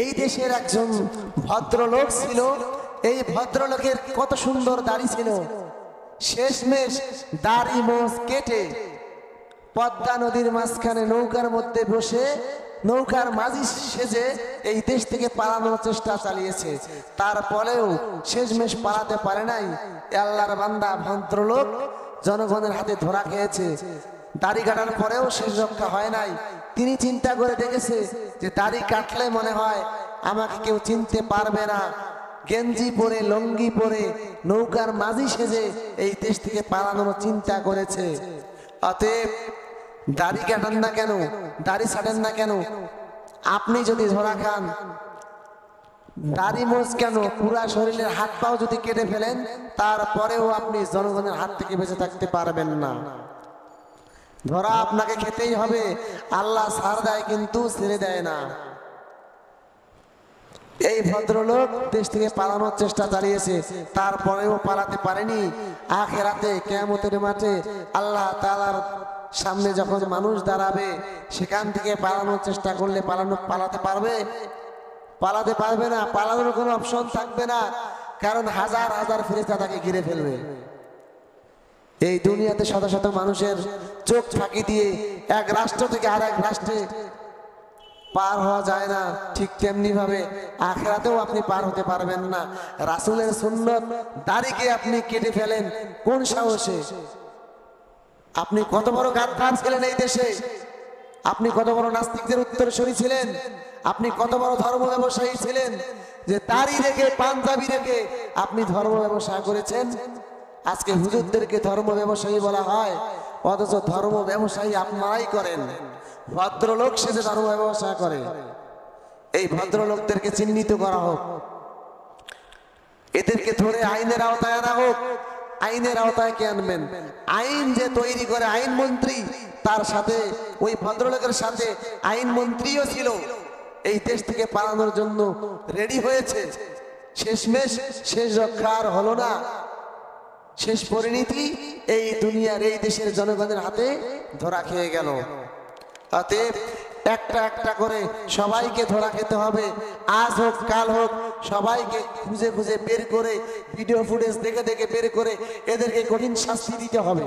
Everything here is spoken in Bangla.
এই দেশের একজন ভদ্রলোক ছিল। এই ভদ্রলোকের কত সুন্দর দাড়ি ছিল। শেষমেশ দাড়ি মোছ কেটে পদ্মা নদীর মাঝখানে নৌকার মধ্যে বসে নৌকার মাঝি সেজে এই দেশ থেকে পালানোর চেষ্টা চালিয়েছে। তারপরেও শেষমেশ পালাতে পারে নাই। আল্লাহর বান্দা ভদ্রলোক জনগণের হাতে ধরা খেয়েছে। দাড়ি কাটার পরেও শেষ রক্ষা হয় নাই। তিনি চিন্তা করে দেখেছে যে দাড়ি কাটলে মনে হয় আমাকে কেউ চিনতে পারবে না। গেঞ্জি পরে লুঙ্গি পরে নৌকার মাঝি সেজে এই দেশ থেকে পালানোর চিন্তা করেছে। অতএব দাড়ি কাটেন না কেন, দাড়ি ছাড়েন না কেন? আপনি যদি ধরা খান, দাড়ি মোছ কেন, পুরা শরীরের হাত পাও যদি কেটে ফেলেন, তারপরেও আপনি জনগণের হাত থেকে বেঁচে থাকতে পারবেন না। ধরা আপনাকে খেতেই হবে। আল্লাহ ছাড় দেয় কিন্তু ছেড়ে দেয় না। এই ভদ্রলোক দেশ থেকে পালানোর চেষ্টা চালিয়েছে, তারপরেও পালাতে পারেনি। আখিরাতে কিয়ামতের মাঠে আল্লাহ তাআলার সামনে যখন মানুষ দাঁড়াবে, সেখান থেকে পালানোর চেষ্টা করলে পালাতে পারবে? পালাতে পারবে না। পালানোর কোনো অপশন থাকবে না, কারণ হাজার হাজার ফেরেশতা তাকে ঘিরে ফেলবে। এই দুনিয়াতে শত শত মানুষের চোখ ফাঁকি দিয়ে এক রাষ্ট্র থেকে আরেক রাষ্ট্রে পার হওয়া যায় না, ঠিক তেমনি ভাবে আখিরাতেও আপনি পার হতে পারবেন না। রাসূলের সুন্নাত দাড়িকে আপনি কেটে ফেলেন কোন সাহসে? আপনি কত বড় গাদ্দার ছিলেন এই দেশে? আপনি কত বড় নাস্তিকদের উত্তরসূরি ছিলেন? আপনি কত বড় ধর্ম ব্যবসায়ী ছিলেন যে দাড়ি রেখে পাঞ্জাবি রেখে আপনি ধর্ম ব্যবসা করেছেন? আজকে হুজুরদেরকে ধর্ম ব্যবসায়ী বলা হয়, অথচ ধর্ম ব্যবসায়ী আপনারাই করেন। ভদ্রলোক সেজে ধর্ম ব্যবসা করে। এই ভদ্রলোকদেরকে চিহ্নিত করা হোক, এদেরকে ধরে আইনের আওতায় আনা হোক। আইনের আওতায় কে আনবেন? আইন যে তৈরি করে আইন মন্ত্রী, তার সাথে ওই ভদ্রলোকের সাথে আইন মন্ত্রীও ছিল। এই দেশ থেকে পালানোর জন্য রেডি হয়েছে। শেষমেশ শেষ রক্ষা আর হলো না। শেষ পরিণতি এই দুনিয়ার এই দেশের জনগণের হাতে ধরা খেয়ে গেল। অতএব একটা একটা করে সবাইকে ধরা খেতে হবে। আজ হোক কাল হোক, সবাইকে খুঁজে খুঁজে বের করে ভিডিও ফুটেজ দেখে দেখে বের করে এদেরকে কঠিন শাস্তি দিতে হবে।